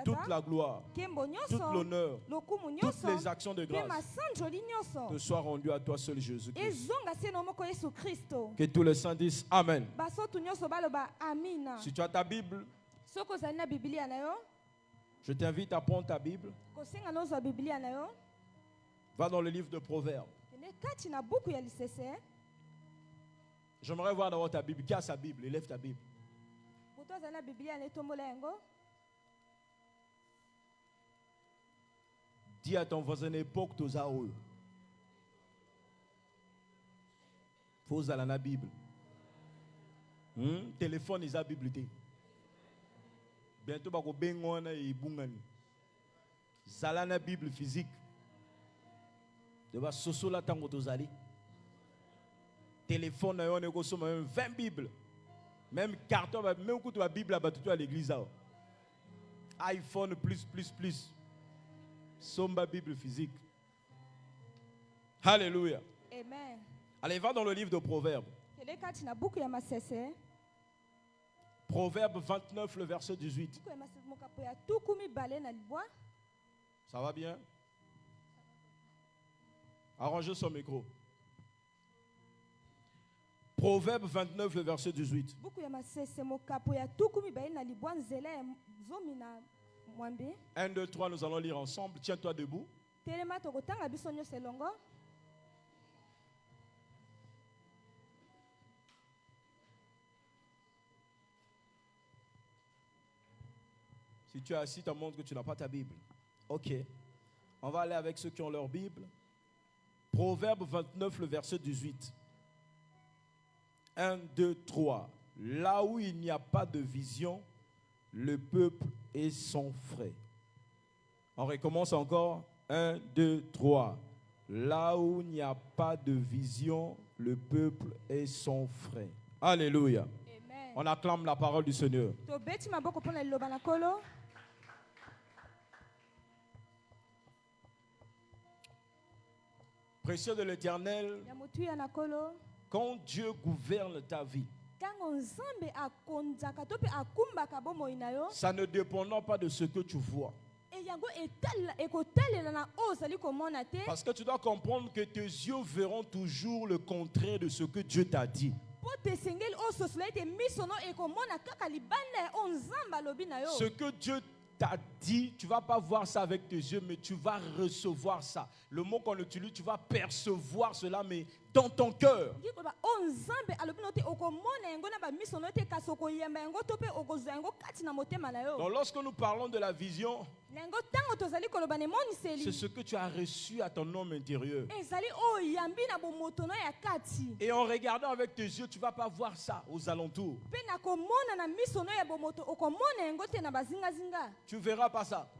toute la gloire, tout l'honneur, toutes les actions de grâce te soient rendues à toi seul, Jésus-Christ. Que tous les saints disent Amen. Si tu as ta Bible, je t'invite à prendre ta Bible. Va dans le livre de Proverbes. J'aimerais voir d'abord ta Bible. Qui a sa Bible? Élève ta Bible. Dis à ton voisin, époque Tozaou. Faut aller la Bible. Téléphone, ils ont la Bible. Bientôt, il y a une Bible physique. Tu vas soso la tango Tozali. Téléphone, on est même 20 Bibles. Même carton, même quand tu as la Bible à l'église. iPhone plus. Somba Bible physique. Alléluia. Amen. Allez, va dans le livre de Proverbes. Proverbe 29, le verset 18. Ça va bien? Arrangez son micro. Proverbe 29, le verset 18. 1, 2, 3, nous allons lire ensemble. Tiens-toi debout. Si tu es assis, ça montre que tu n'as pas ta Bible. Ok. On va aller avec ceux qui ont leur Bible. Proverbe 29, le verset 18. 1, 2, 3. Là où il n'y a pas de vision, le peuple est sans frais. On recommence encore. 1, 2, 3. Là où il n'y a pas de vision, le peuple est sans frais. Alléluia. Amen. On acclame la parole du Seigneur. Précieux de l'Éternel, quand Dieu gouverne ta vie, ça ne dépend pas de ce que tu vois. Parce que tu dois comprendre que tes yeux verront toujours le contraire de ce que Dieu t'a dit. Ce que Dieu t'a dit, tu ne vas pas voir ça avec tes yeux, mais tu vas recevoir ça. Le mot qu'on utilise, tu vas percevoir cela, mais dans ton cœur. Donc lorsque nous parlons de la vision, c'est ce que tu as reçu à ton homme intérieur. Et en regardant avec tes yeux, tu ne vas pas voir ça aux alentours. Tu ne verras pas ça.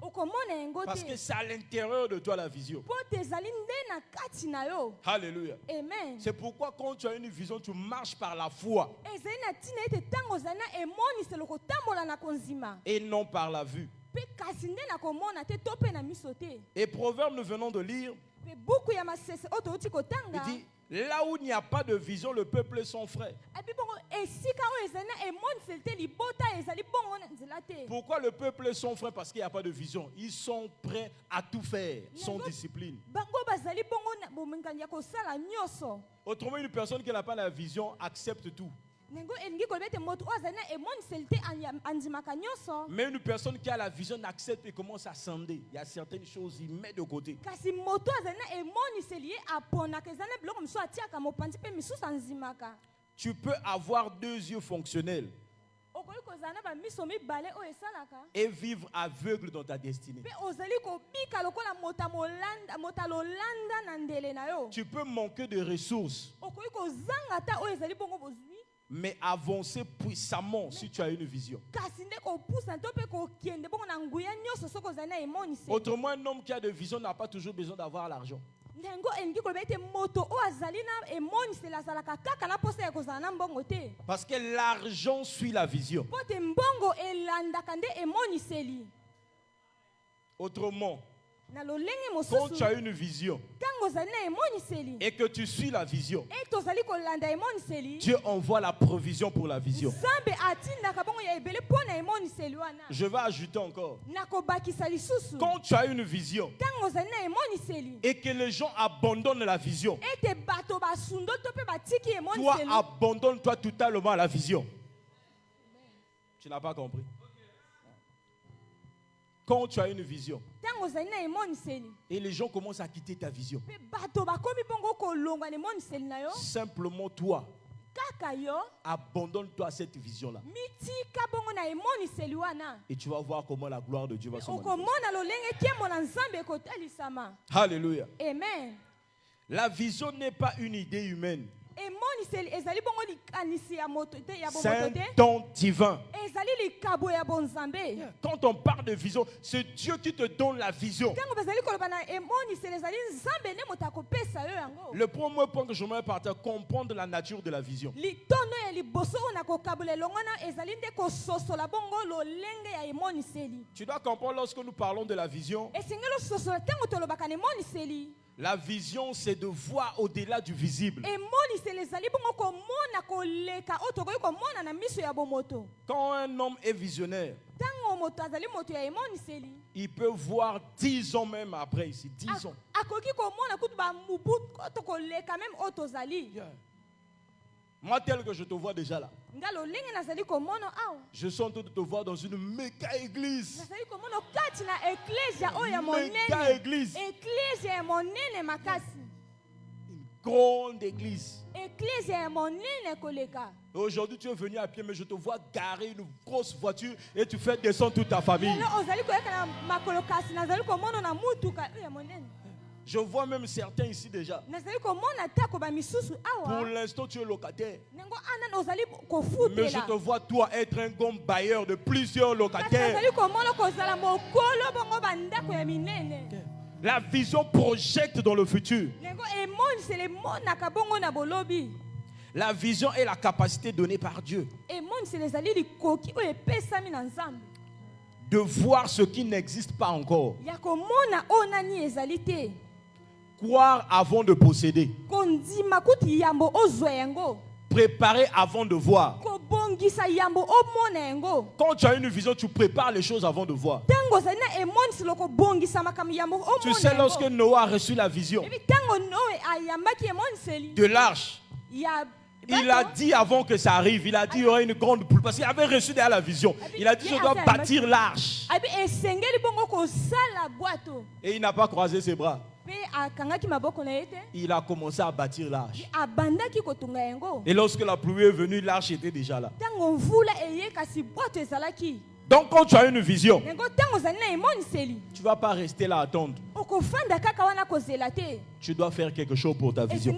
Parce que c'est à l'intérieur de toi la vision. Alléluia. Amen. C'est pourquoi quand tu as une vision, tu marches par la foi. Et non par la vue. Et Proverbe, nous venons de lire, il dit, là où il n'y a pas de vision, le peuple est sans frais. Pourquoi le peuple est sans frais? Parce qu'il n'y a pas de vision. Ils sont prêts à tout faire, sans discipline. Autrement, une personne qui n'a pas la vision accepte tout. Mais une personne qui a la vision n'accepte et commence à sonder. Il y a certaines choses qu'il met de côté. Tu peux avoir deux yeux fonctionnels et vivre aveugle dans ta destinée. Tu peux manquer de ressources, mais avancer puissamment si tu as une vision. Autrement, un homme qui a de vision n'a pas toujours besoin d'avoir l'argent. Parce que l'argent suit la vision. Autrement, Quand tu as une vision et que tu suis la vision, Dieu envoie la provision pour la vision. Je vais ajouter encore. Quand tu as une vision et que les gens abandonnent la vision, toi abandonne-toi totalement à la vision. Tu n'as pas compris. Quand tu as une vision et les gens commencent à quitter ta vision, simplement toi, abandonne-toi à cette vision-là. Et tu vas voir comment la gloire de Dieu va se manifester. Alléluia. Amen. La vision n'est pas une idée humaine. C'est un don divin. Quand on parle de vision, c'est Dieu qui te donne la vision. Le premier point que je voudrais partager, comprendre la nature de la vision. Tu dois comprendre lorsque nous parlons de la vision. La vision, c'est de voir au-delà du visible. Quand un homme est visionnaire, il peut voir 10 ans même après ici. 10 ans. Yeah. Moi, tel que je te vois déjà là, je sens en train de te voir dans une méga église. Méga église. Une grande église. Aujourd'hui, tu es venu à pied, mais je te vois garer une grosse voiture et tu fais descendre toute ta famille. Je vois même certains ici déjà. Pour l'instant, tu es locataire. Mais je te vois, toi, être un grand bailleur de plusieurs locataires. La vision projette dans le futur. La vision est la capacité donnée par Dieu de voir ce qui n'existe pas encore. Croire avant de posséder. Préparer avant de voir. Quand tu as une vision, tu prépares les choses avant de voir. Tu sais, lorsque Noah a reçu la vision de l'arche, il a dit avant que ça arrive, il a dit il y aura une grande pluie. Parce qu'il avait reçu derrière la vision. Il a dit je dois bâtir l'arche. Et il n'a pas croisé ses bras. Il a commencé à bâtir l'arche. Et lorsque la pluie est venue, l'arche était déjà là. Donc quand tu as une vision, tu ne vas pas rester là à attendre. Tu dois faire quelque chose pour ta vision.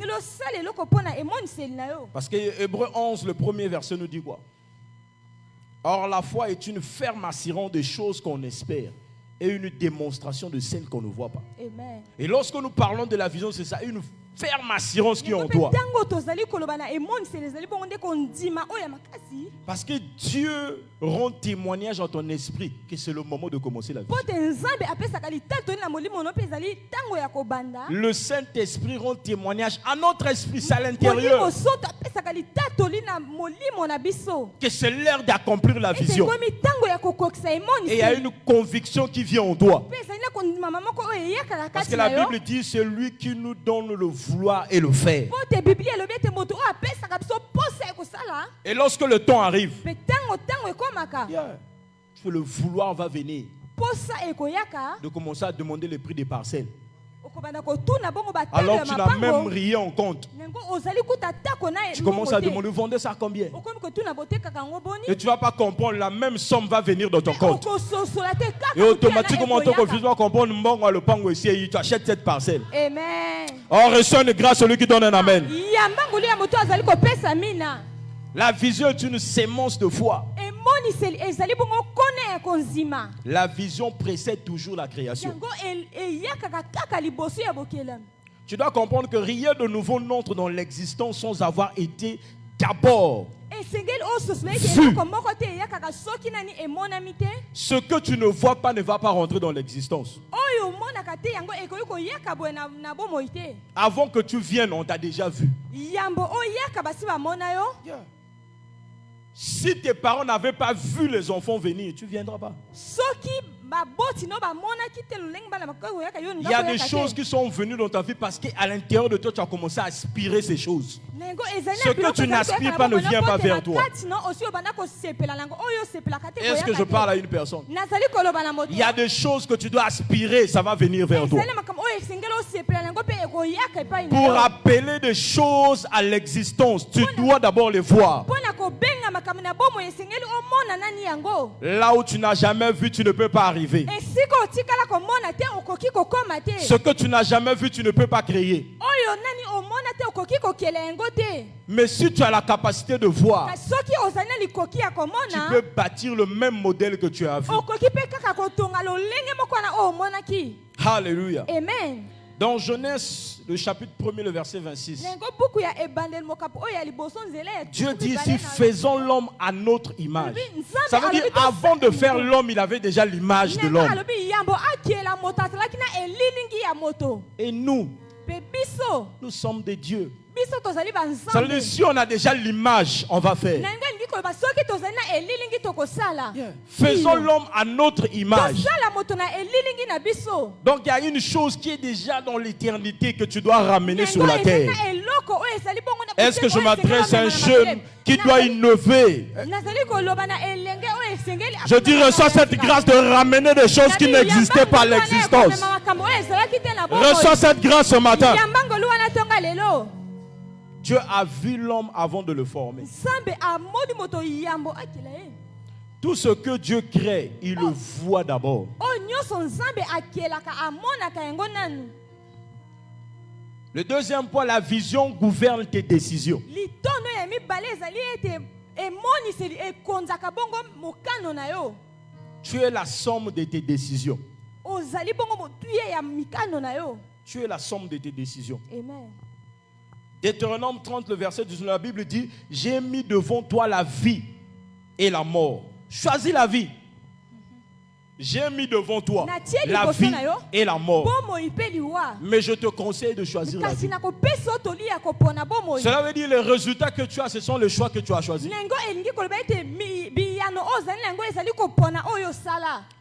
Parce que Hébreux 11, le premier verset nous dit quoi? Or la foi est une ferme assurance des choses qu'on espère et une démonstration de celles qu'on ne voit pas. Amen. Et lorsque nous parlons de la vision, c'est ça, une ferme assurance qui est en toi. Parce que Dieu rend témoignage à ton esprit que c'est le moment de commencer la vision. Le Saint-Esprit rend témoignage à notre esprit, c'est à l'intérieur, que c'est l'heure d'accomplir la vision. Et il y a une conviction qui vient en toi. Parce que la Bible dit c'est lui qui nous donne le vouloir et le faire. Et lorsque le temps arrive, le vouloir va venir de commencer à demander le prix des parcelles. Alors tu n'as même rien en compte. Tu commences à demander, vendez ça combien? Et tu ne vas pas comprendre, la même somme va venir dans ton compte. Et automatiquement, ton conflit va comprendre, le pango ici, et tu achètes cette parcelle. Amen. On reçoit une grâce celui qui donne un amen. La vision est une sémence de foi. La vision précède toujours la création. Tu dois comprendre que rien de nouveau n'entre dans l'existence sans avoir été d'abord Ce que tu ne vois pas ne va pas rentrer dans l'existence. Avant que tu viennes, on t'a déjà vu. Yeah. Si tes parents n'avaient pas vu les enfants venir, tu ne viendras pas. Il y a des choses qui sont venues dans ta vie parce qu'à l'intérieur de toi, tu as commencé à aspirer ces choses. Ce que tu n'aspires pas ne vient pas vers toi. Est-ce que je parle à une personne? Il y a des choses que tu dois aspirer, ça va venir vers toi. Pour appeler des choses à l'existence, tu dois d'abord les voir. Là où tu n'as jamais vu, tu ne peux pas arriver. Ce que tu n'as jamais vu, tu ne peux pas créer. Mais si tu as la capacité de voir, tu peux bâtir le même modèle que tu as vu. Alléluia. Amen. Dans Genèse, le chapitre 1er, le verset 26, Dieu dit ici, faisons l'homme à notre image. Ça veut dire, avant de faire l'homme, il avait déjà l'image de l'homme. Et nous sommes des dieux. Ça veut dire, si on a déjà l'image, on va faire. Yeah. Faisons l'homme à notre image. Donc il y a une chose qui est déjà dans l'éternité que tu dois ramener sur la terre. Est-ce que je m'adresse à un jeune qui doit innover? Je dis, reçois cette grâce de ramener des choses qui n'existaient pas à l'existence. Reçois cette grâce ce matin. Dieu a vu l'homme avant de le former. Tout ce que Dieu crée, il le voit d'abord. Le deuxième point, la vision gouverne tes décisions. Tu es la somme de tes décisions. Tu es la somme de tes décisions. Amen. Deutéronome 30, le verset 19, la Bible dit, j'ai mis devant toi la vie et la mort. Choisis la vie. J'ai mis devant toi la vie et la mort. Mais je te conseille de choisir la vie. Cela veut dire les résultats que tu as, ce sont les choix que tu as choisis.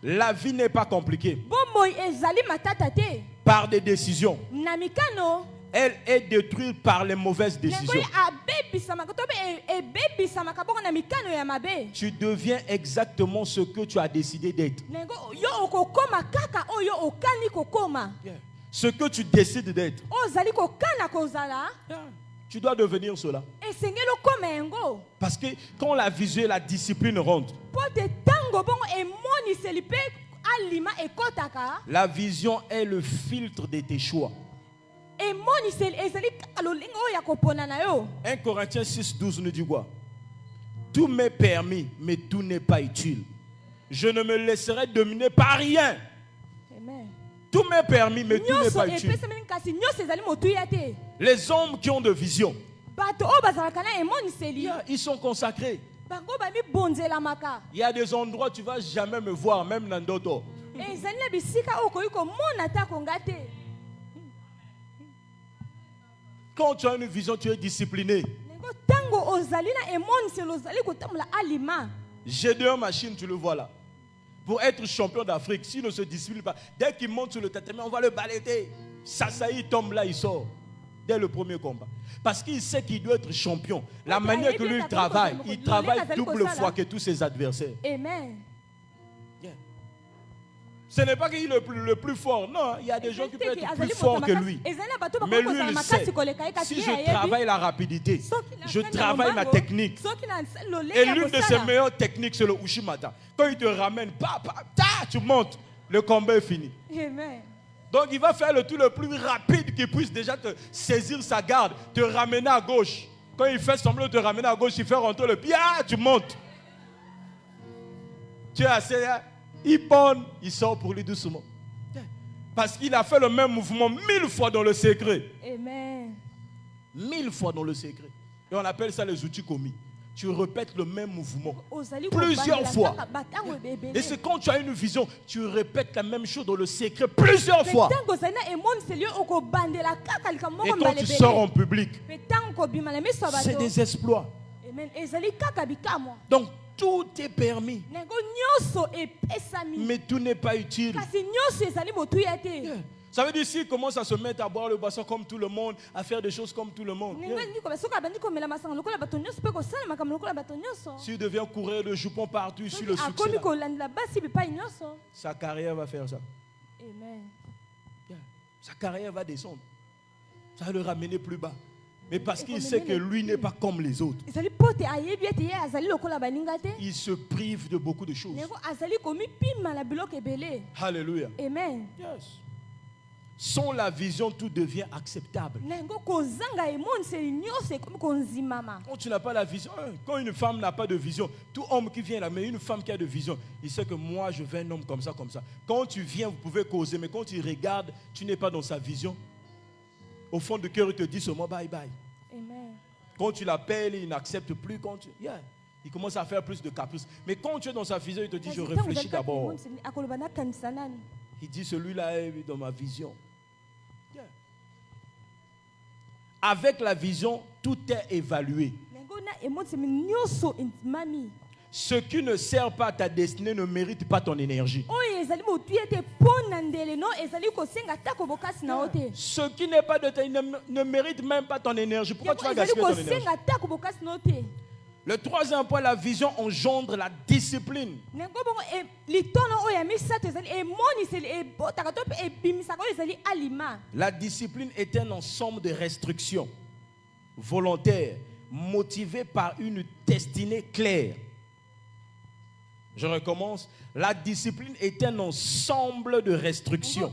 La vie n'est pas compliquée. Par des décisions. Elle est détruite par les mauvaises décisions. Tu deviens exactement ce que tu as décidé d'être. Ce que tu décides d'être. Tu dois devenir cela. Parce que quand la vision et la discipline rentrent, la vision est le filtre de tes choix. 1 Corinthiens 6, 12 nous dit quoi? Tout m'est permis, mais tout n'est pas utile. Je ne me laisserai dominer par rien. Amen. Tout m'est permis, mais tout n'est pas utile. Les hommes qui ont de vision, ils sont consacrés. Il y a des endroits où tu ne vas jamais me voir, même dans d'autres. Quand tu as une vision, tu es discipliné. Gédéon Machine, tu le vois là. Pour être champion d'Afrique, s'il ne se discipline pas, dès qu'il monte sur le tatami, on va le balayer. Il tombe là, il sort. Dès le premier combat. Parce qu'il sait qu'il doit être champion. La manière que lui il travaille double fois que tous ses adversaires. Amen. Ce n'est pas qu'il est le plus fort. Non, il y a des gens qui peuvent être plus forts que lui. Mais lui, il sait. Si je travaille la rapidité, je travaille ma technique. Et l'une de ses meilleures techniques, c'est le Ushimata. Quand il te ramène, tu montes, le combat est fini. Amen. Donc il va faire le tout le plus rapide qu'il puisse déjà te saisir sa garde, te ramener à gauche. Quand il fait semblant de te ramener à gauche, il fait rentrer le pied, tu montes. Tu es assez... Il ponne, il sort pour lui doucement. Parce qu'il a fait le même mouvement 1000 fois dans le secret. Amen. 1000 fois dans le secret. Et on appelle ça les outils commis. tu répètes le même mouvement plusieurs fois. Et c'est quand tu as une vision, tu répètes la même chose dans le secret plusieurs fois. Et quand tu sors en public, c'est des exploits. Donc tout est permis, mais tout n'est pas utile. Ça veut dire s'ils commencent à se mettre à boire le boisson comme tout le monde, à faire des choses comme tout le monde, s'il devient courir de jupons partout sur le succès là, sa carrière va faire ça. Amen. Sa carrière va descendre. Ça va le ramener plus bas. Mais parce qu'il sait que lui n'est pas comme les autres, il se prive de beaucoup de choses. Alléluia. Amen. Yes. Sans la vision, tout devient acceptable. Quand tu n'as pas la vision, quand une femme n'a pas de vision, tout homme qui vient là, mais une femme qui a de vision, il sait que moi je veux un homme comme ça, comme ça. Quand tu viens, vous pouvez causer, mais quand tu regardes, tu n'es pas dans sa vision. Au fond du cœur, il te dit seulement bye bye. Amen. Quand tu l'appelles, il n'accepte plus. Il commence à faire plus de caprices. Mais quand tu es dans sa vision, il te dit je réfléchis d'abord. Il dit celui-là est dans ma vision. Yeah. Avec la vision, tout est évalué. Ce qui ne sert pas à ta destinée ne mérite pas ton énergie. Ce qui n'est pas de ta ne mérite même pas ton énergie. Pourquoi tu vas gaspiller ton énergie? Le troisième point, la vision engendre la discipline. La discipline est un ensemble de restrictions volontaires, motivées par une destinée claire. Je recommence. La discipline est un ensemble de restrictions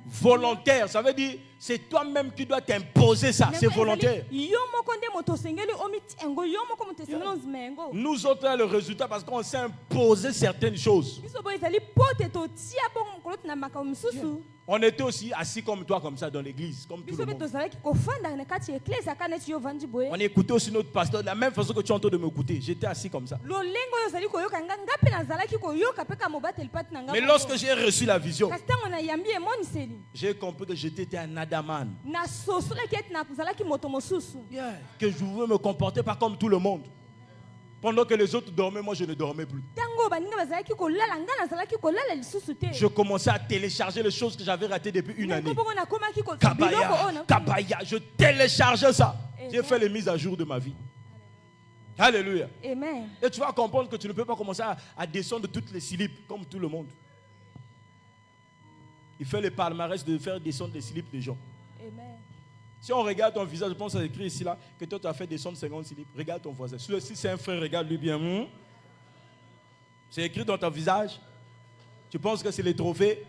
volontaires. Ça veut dire c'est toi-même qui dois t'imposer ça. C'est volontaire. Nous autres, là, le résultat, parce qu'on s'est imposé certaines choses. On était aussi assis comme toi, comme ça, dans l'église, comme tout le monde. On écoutait aussi notre pasteur de la même façon que tu es en train de m'écouter. J'étais assis comme ça. Mais lorsque j'ai reçu la vision, j'ai compris que j'étais un Adaman. Yeah, que je voulais me comporter pas comme tout le monde. Pendant que les autres dormaient, moi je ne dormais plus. Je commençais à télécharger les choses que j'avais ratées depuis une année. Kabaya, je téléchargeais ça. J'ai fait les mises à jour de ma vie. Alléluia. Amen. Et tu vas comprendre que tu ne peux pas commencer à descendre toutes les slip comme tout le monde. Il fait le palmarès de faire descendre les slips des gens. Amen. Si on regarde ton visage, je pense que c'est écrit ici là, que toi tu as fait descendre 50 slips. Regarde ton voisin. Si c'est un frère, regarde-lui bien. C'est écrit dans ton visage. Tu penses que c'est les trophées?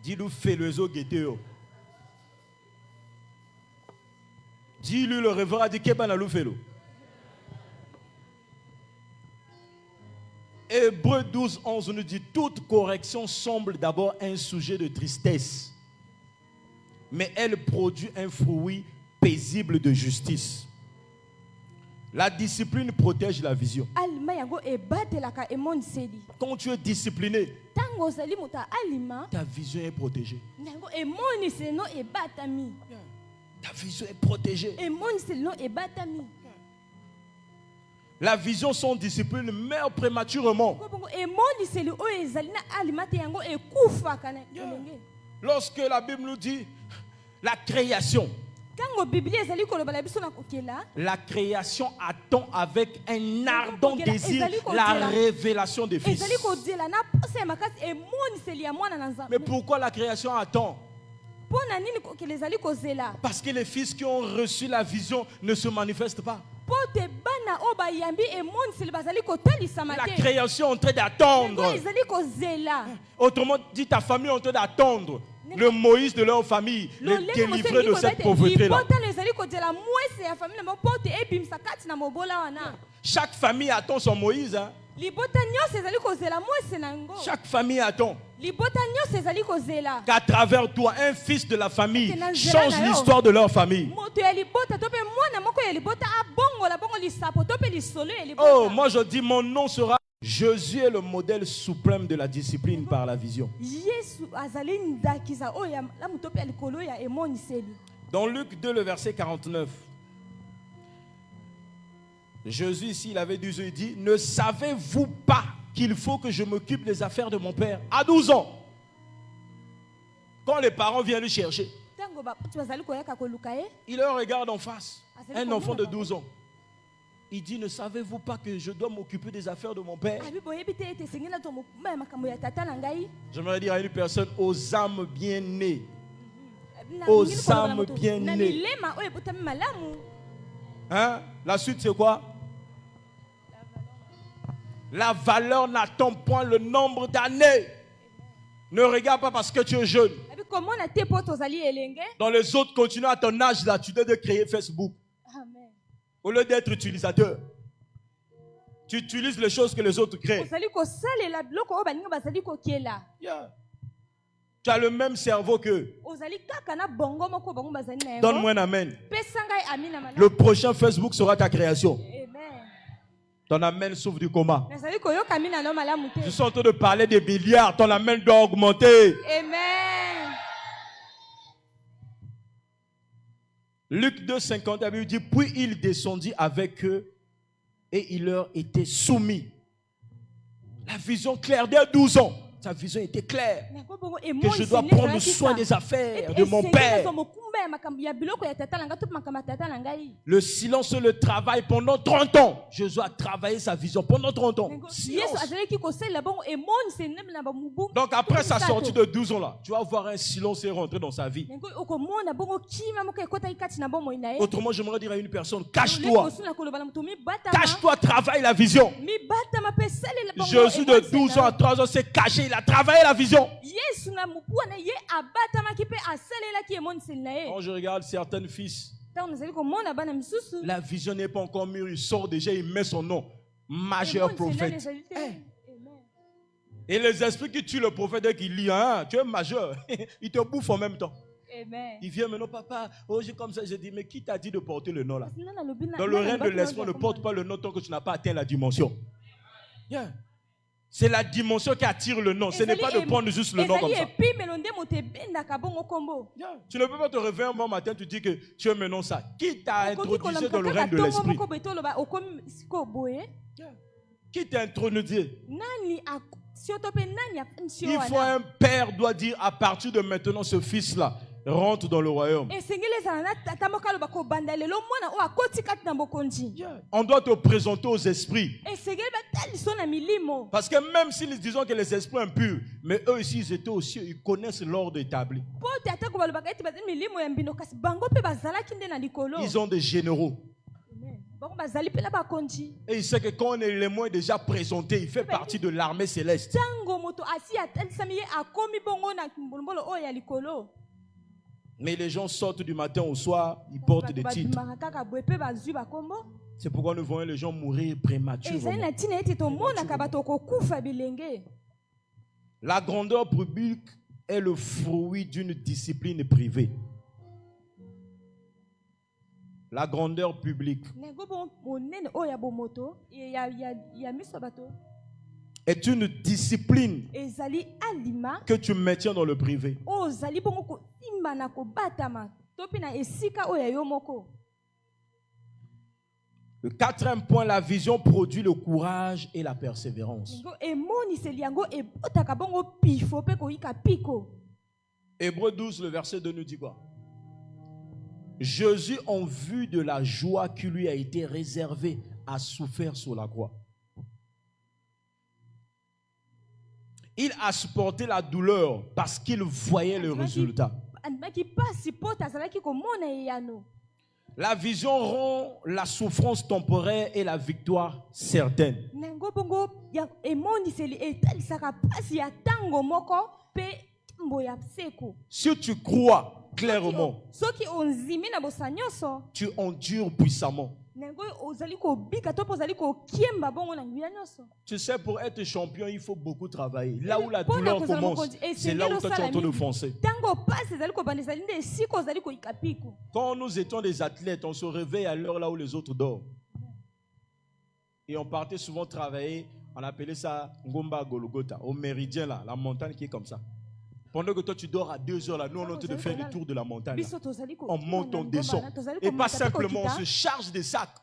Dis-lui, fais-le zo guettéo. Dis-lui, le révérend a dit Kebanalou fais-le. Hébreux 12, 11 nous dit toute correction semble d'abord un sujet de tristesse, mais elle produit un fruit paisible de justice. La discipline protège la vision. Quand tu es discipliné, ta vision est protégée. Ta vision est protégée. La vision sans discipline meurt prématurément. Lorsque la Bible nous dit la création, la création attend avec un ardent désir la révélation des fils. Mais pourquoi la création attend? Parce que les fils qui ont reçu la vision ne se manifestent pas. La création est en train d'attendre. Autrement dit, ta famille est en train d'attendre le Moïse de leur famille, le délivrer de cette pauvreté-là. Chaque famille attend son Moïse. Chaque famille attend qu'à qu'à travers toi, un fils de la famille change l'histoire de leur famille. Oh, moi je dis, mon nom sera... Jésus est le modèle suprême de la discipline par la vision. Dans Luc 2, le verset 49, Jésus ici, il avait 12 ans, il dit, ne savez-vous pas qu'il faut que je m'occupe des affaires de mon père? À 12 ans, quand les parents viennent le chercher, il leur regarde en face, un enfant de 12 ans. Il dit, ne savez-vous pas que je dois m'occuper des affaires de mon père? J'aimerais dire à une personne, aux âmes bien nées, aux âmes bien nées. Hein? La suite c'est quoi? La valeur n'attend point le nombre d'années. Ne regarde pas parce que tu es jeune. Dans les autres, continue à ton âge là, tu dois créer Facebook. Amen. Au lieu d'être utilisateur, tu utilises les choses que les autres créent. Yeah. Tu as le même cerveau qu'eux. Donne-moi un amen. Le prochain Facebook sera ta création. Ton amen souffre du coma. Je suis en train de parler des milliards. Ton amen doit augmenter. Amen. Luc 2, 50, la Bible dit, puis il descendit avec eux et il leur était soumis. La vision claire dès 12 ans. Sa vision était claire. Que je dois prendre soin des affaires de mon père. Le silence et le travail pendant 30 ans. Jésus a travaillé sa vision pendant 30 ans. Silence. Donc après sa sortie de 12 ans là, tu vas voir un silence rentrer dans sa vie. Autrement, j'aimerais dire à une personne, cache-toi. Cache-toi, travaille la vision. Jésus de 12 ans à 3 ans s'est caché, il a travaillé la vision. Quand je regarde certains fils, la vision n'est pas encore mûre, il sort déjà, il met son nom, majeur prophète. Et les esprits qui tuent le prophète dès qu'il lit, hein, tu es majeur, il te bouffe en même temps. Amen. Il vient maintenant, papa, oh, j'ai comme ça, je dis, mais qui t'a dit de porter le nom là? Dans le règne de l'esprit, ne porte pas le nom tant que tu n'as pas atteint la dimension. Yeah. C'est la dimension qui attire le nom. Ce n'est pas de prendre juste le nom comme ça. Yeah. Tu ne peux pas te réveiller un bon matin, tu dis que tu es maintenant ça. Qui t'a introduit dans le règne de l'esprit? Yeah. Qui t'a introduit? Il faut un père doit dire à partir de maintenant ce fils-là rentre dans le royaume. Yeah. On doit te présenter aux esprits. Parce que même si nous disons que les esprits impurs, mais eux ici ils étaient aussi, ils connaissent l'ordre établi. Ils ont des généraux. Et il sait que quand on est les moins déjà présenté, il fait partie de l'armée céleste. Mais les gens sortent du matin au soir, ils portent des titres. C'est pourquoi nous voyons les gens mourir prématurément. La grandeur publique est le fruit d'une discipline privée. La grandeur publique est une discipline que tu maintiens dans le privé. Le quatrième point, la vision produit le courage et la persévérance. Hébreux 12, le verset 2 nous dit quoi? Jésus, en vue de la joie qui lui a été réservée, a souffert sur la croix. Il a supporté la douleur parce qu'il voyait le résultat. La vision rend la souffrance temporaire et la victoire certaine. Si tu crois clairement, tu endures puissamment. Nango ozali ko bika to ozali ko kiemba bongo na nguya nyonso. Tu sais, pour être champion, il faut beaucoup travailler. Là où la Pour douleur que ça commence, me continue. c'est là où toi tu es en train de foncer. Tango passe ezali ko bandesa nde siko ozali ko ikapiko. Quand nous étions des athlètes, on se réveille à l'heure là où les autres dorment. Et on partait souvent travailler, on appelait ça Ngomba Golgotha, au méridien là, la montagne qui est comme ça. Pendant que toi tu dors à 2 heures là, nous on est en train de faire le tour de la montagne. Là. On monte, on descend. Et pas simplement, on se charge des sacs.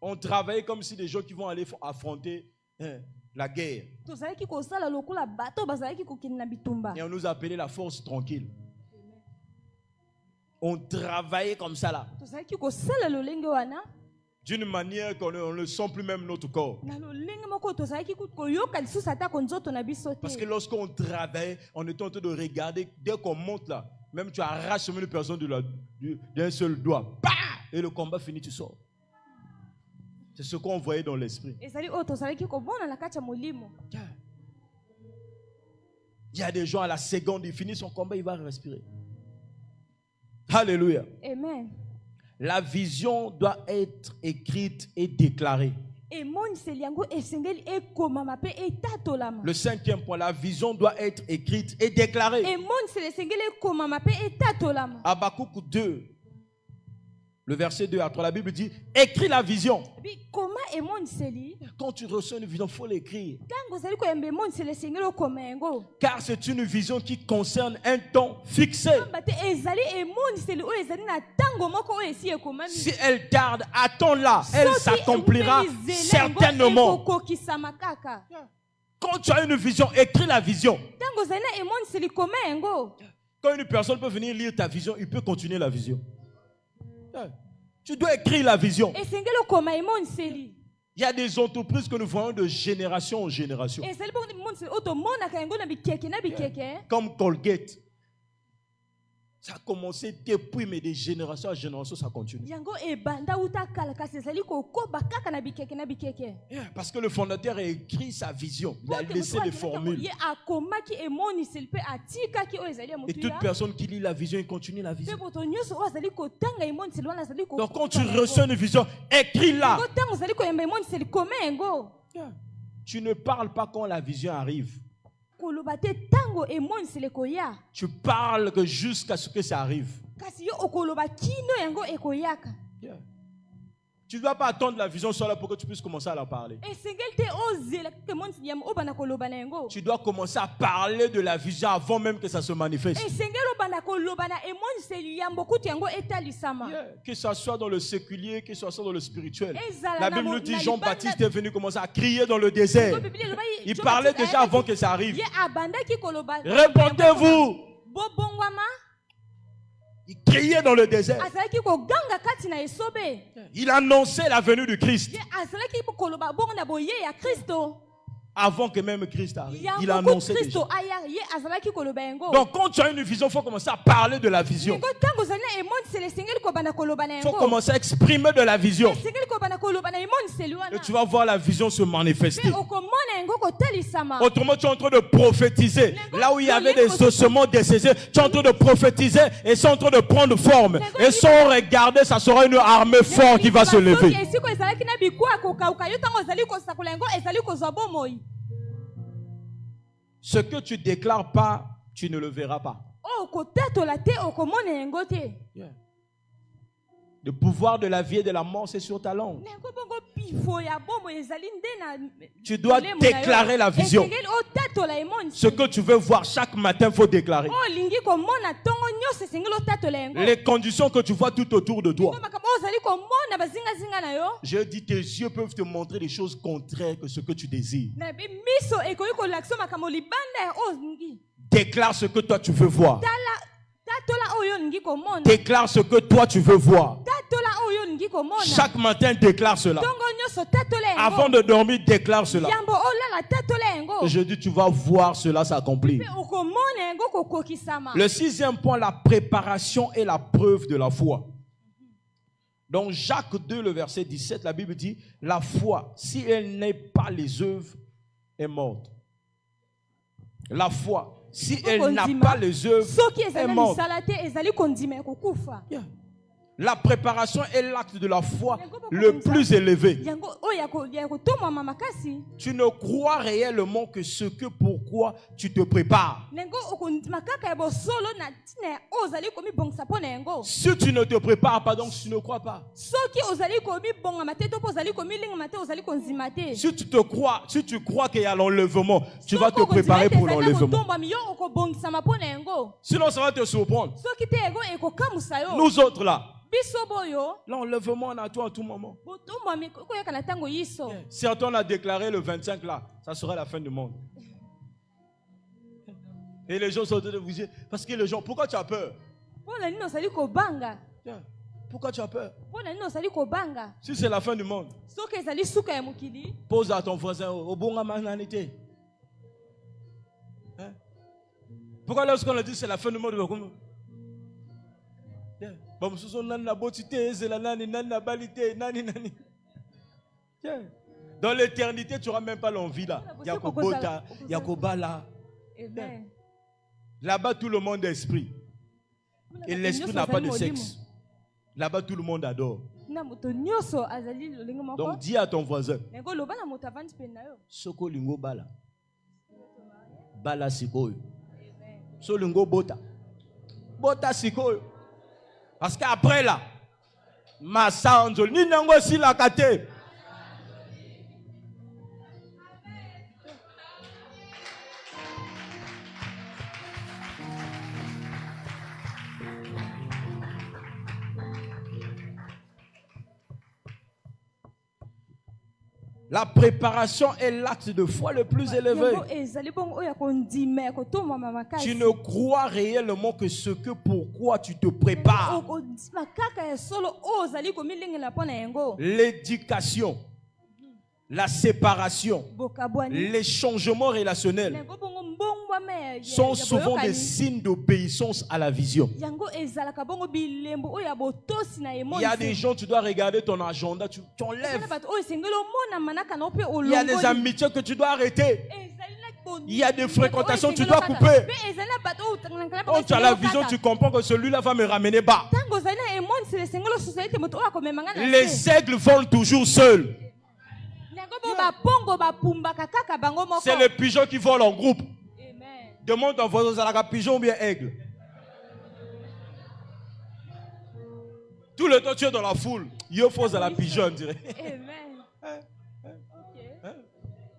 On travaille comme si des gens qui vont aller affronter la guerre. Et on nous appelait la force tranquille. On travaillait comme ça là. D'une manière qu'on ne sent plus même notre corps. Parce que lorsqu'on travaille, on est en train de regarder, dès qu'on monte là, même tu arraches même une personne d'un seul doigt. Bah! Et le combat finit, tu sors. C'est ce qu'on voyait dans l'esprit. Il y a des gens à la seconde, il finit son combat, il va respirer. Alléluia. Amen. La vision doit être écrite et déclarée. Le 5e point, la vision doit être écrite et déclarée. Habakkuk 2, le verset 2 à 3, la Bible dit, écris la vision. Quand tu reçois une vision, il faut l'écrire. Car c'est une vision qui concerne un temps fixé. Si elle tarde, attends-la, elle s'accomplira certainement. Quand tu as une vision, écris la vision. Quand une personne peut venir lire ta vision, il peut continuer la vision. Tu dois écrire la vision. Il y a des entreprises que nous voyons de génération en génération. Comme Colgate. Ça a commencé depuis, mais de génération à génération, ça continue. Parce que le fondateur a écrit sa vision. Il a laissé les formules. Et toute personne qui lit la vision, il continue la vision. Donc quand tu reçois une vision, écris-la. Tu ne parles pas quand la vision arrive. Tu parles que jusqu'à ce que ça arrive. Tu ne dois pas attendre la vision soit là pour que tu puisses commencer à la parler. Tu dois commencer à parler de la vision avant même que ça se manifeste. Que ce soit dans le séculier, que ce soit dans le spirituel. La Bible nous dit Jean-Baptiste est venu commencer à crier dans le désert. Il parlait déjà avant que ça arrive. Répondez-vous. Il criait dans le désert. Il annonçait la venue du Christ. Avant que même Christ arrive, il annonçait déjà. Donc quand tu as une vision, il faut commencer à parler de la vision. Il faut commencer à exprimer de la vision. Et tu vas voir la vision se manifester. Autrement, tu es en train de prophétiser. Là où il y avait des ossements décédés, tu es en train de prophétiser et c'est en train de prendre forme. Et sans regarder, ça sera une armée forte qui va se lever. Ce que tu déclares pas, tu ne le verras pas. Yeah. Le pouvoir de la vie et de la mort, c'est sur ta langue. Tu dois déclarer la vision. Ce que tu veux voir chaque matin, il faut déclarer. Les conditions que tu vois tout autour de toi. Je dis, tes yeux peuvent te montrer des choses contraires que ce que tu désires. Déclare ce que toi tu veux voir. Déclare ce que toi tu veux voir. Chaque matin, déclare cela. Avant de dormir, déclare cela. Et je dis, tu vas voir cela s'accomplir. Le 6e point, la préparation et la preuve de la foi. Dans Jacques 2, le verset 17, la Bible dit, la foi, si elle n'est pas les œuvres, est morte. La foi, si elle n'a pas les œuvres, est morte. Yeah. La préparation est l'acte de la foi le plus élevé. yango oyo ya kotomama makasi Tu ne crois réellement que ce que pourquoi tu te prépares. ndenge okondima kaka ya bosolo na ntina ya oyo ozali komibongisa mpo na yango. Si tu ne te prépares pas, donc tu ne crois pas. Soki ozali komibongama te to mpo ozali komilingama te ozali konzima te. Si tu crois qu'il y a l'enlèvement, tu vas te préparer pour l'enlèvement. kotombami yo okobongisama mpo na yango. Sinon, ça va te surprendre. Soki te yango ekokamusa yo. Nous autres là, Biso boyo l'enlèvement on a tout à tout moment. botombami koyoka na ntango yiso. Certains on a déclaré le 25 là, ça sera la fin du monde. Et les gens sont en train de vous dire, parce que les gens, pourquoi tu as peur? Mpo na nini ozali kobanga? Pourquoi tu as peur? Mpo na nini ozali kobanga? Si c'est la fin du monde, Soki ezali suka ya mokili, pose à ton voisin, au bon mananité. Pourquoi lorsqu'on a dit c'est la fin du monde, dans l'éternité, tu n'auras même pas l'envie là. Yakobota, Yakobala. Amen. Là-bas, tout le monde est esprit. Et l'esprit n'a pas de sexe. Là-bas, tout le monde adore. Donc, dis à ton voisin. Soko lingo bala. Bala sikoyo. So lingo bota. Bota sikoyo. Parce qu'après là, Massa Anzol, ni nango si la kate. La préparation est l'acte de foi le plus élevé. Tu ne crois réellement que ce que pourquoi tu te prépares. L'éducation, la séparation, les changements relationnels sont souvent des signes d'obéissance à la vision. Il y a des gens, tu dois regarder ton agenda, tu enlèves. Il y a des amitiés que tu dois arrêter. Il y a des fréquentations que tu dois couper. Quand tu as la vision, tu comprends que celui-là va me ramener bas. Les aigles volent toujours seuls. C'est les pigeons qui volent en groupe. Demande ton voisin, c'est pigeon ou bien aigle. Tout le temps tu es dans la foule. Il faut la pigeon, on dirait.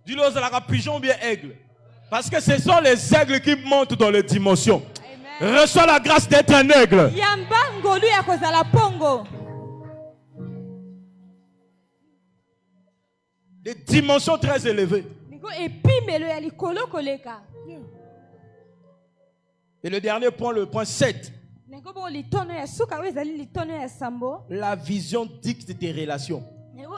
Dis-le, c'est la pigeon ou bien aigle. Parce que ce sont les aigles qui montent dans les dimensions. Reçois la grâce d'être un aigle. Des dimensions très élevées. Et le dernier point, le point 7. La vision dicte tes relations. La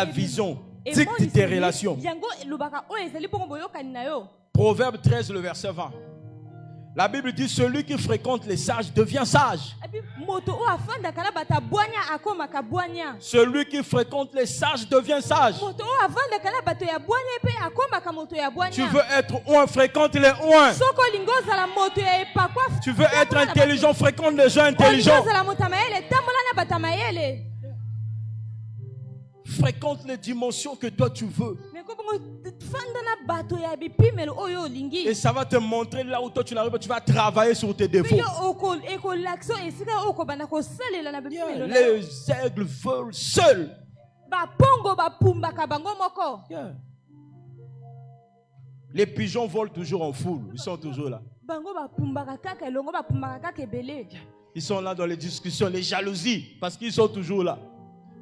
vision dicte tes relations. Proverbe 13, le verset 20. La Bible dit, celui qui fréquente les sages devient sage. Celui qui fréquente les sages devient sage. Tu veux être oint, fréquente les oints. Tu veux être intelligent, fréquente les gens intelligents. Fréquente les dimensions que toi tu veux. Et ça va te montrer là où toi tu n'arrives pas. Tu vas travailler sur tes défauts. Les aigles volent seuls. Les pigeons volent toujours en foule. Ils sont toujours là. Ils sont là dans les discussions, les jalousies, parce qu'ils sont toujours là.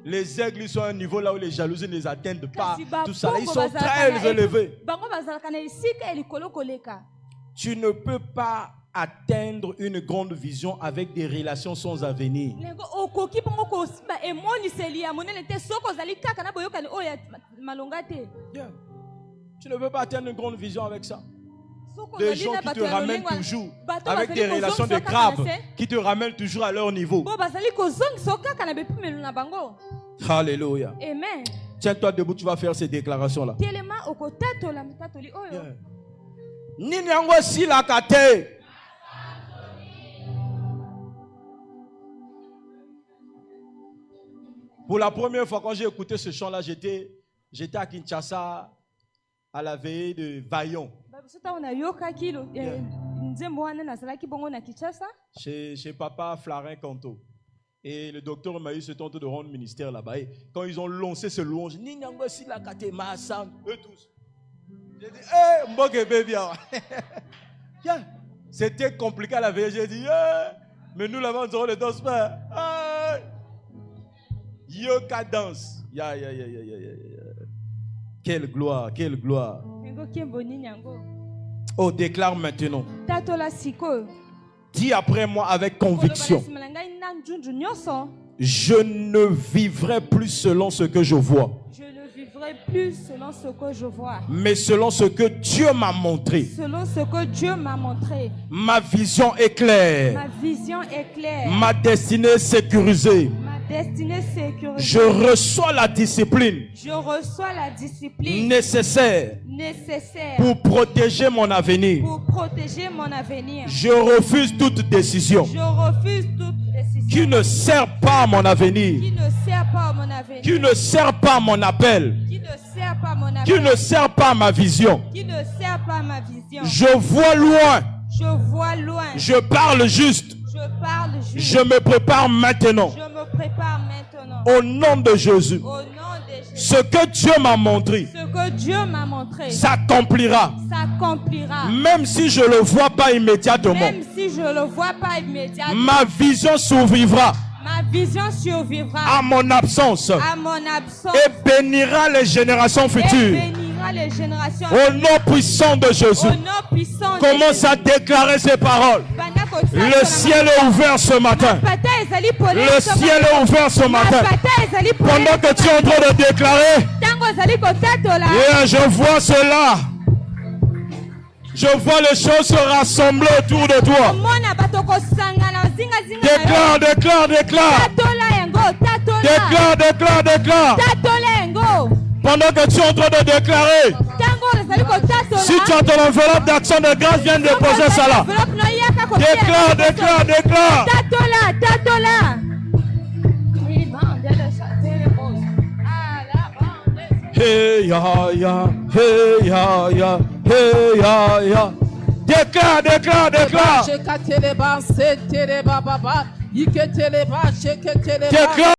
Les aigles, ils sont à un niveau là où les jalousies ne les atteignent pas. Tout ça, là, ils sont très élevés. Tu ne peux pas atteindre une grande vision avec des relations sans avenir. Tu ne peux pas atteindre une grande vision avec ça. Des gens qui te ramènent toujours avec des relations de crabes qui te ramènent toujours à leur niveau. Alléluia. Amen. Tiens-toi debout, tu vas faire ces déclarations-là. Ninyango si la kate. Pour la première fois, quand j'ai écouté ce chant-là, j'étais à Kinshasa, à la veillée de Vaillon. Chez Papa Flarin Kanto. Et le docteur m'a eu ce temps de rendre ministère là-bas. Et quand ils ont lancé ce louange, eux tous. J'ai dit, hey, Mboke baby. C'était compliqué à la veille. J'ai dit, hey, mais nous là-bas, nous aurons le danse pas. Hey. Yoka danse. Quelle gloire, quelle gloire. Oh, déclare maintenant. Dis après moi avec conviction. Je ne vivrai plus selon ce que je vois. Je ne vivrai plus selon ce que je vois. Mais selon ce que Dieu m'a montré. Selon ce que Dieu m'a montré. Ma vision est claire. Ma vision est claire. Ma destinée est sécurisée. Destinée sécurisée. Je reçois la discipline. Je reçois la discipline nécessaire pour protéger mon avenir. Pour protéger mon avenir. Je refuse toute décision. Je refuse toute décision qui ne sert pas à mon avenir. Qui ne sert pas à mon avenir. Qui ne sert pas à mon appel. Qui ne sert pas à mon appel. Qui ne sert pas à ma vision. Qui ne sert pas à ma vision. Je vois loin. Je vois loin. Je parle juste. Je parle juste. Je me prépare maintenant. Je me prépare maintenant. Au nom de Jésus. Au nom de Jésus. Ce que Dieu m'a montré. Ce que Dieu m'a montré. S'accomplira. S'accomplira. Même si je le vois pas immédiatement. Même si je le vois pas immédiatement. Ma vision survivra. Ma vision survivra à mon absence. À mon absence. Et bénira les générations futures. Et bénira les générations au nom puissant de Jésus. Au nom puissant commence à déclarer ces paroles. Le ciel est ouvert ce matin. Le ciel est ouvert ce matin. Pendant que tu es en train de déclarer, et je vois cela. Je vois les choses se rassembler autour de toi. Déclare, déclare, déclare. Déclare, déclare, déclare. Pendant que tu es en train de déclarer, si tu as ton enveloppe d'action de grâce, viens déposer ça là. Déclare, déclare, déclare. Hey ya ya, hey ya ya, hey ya ya. Déclare, déclare, déclare. Déclare.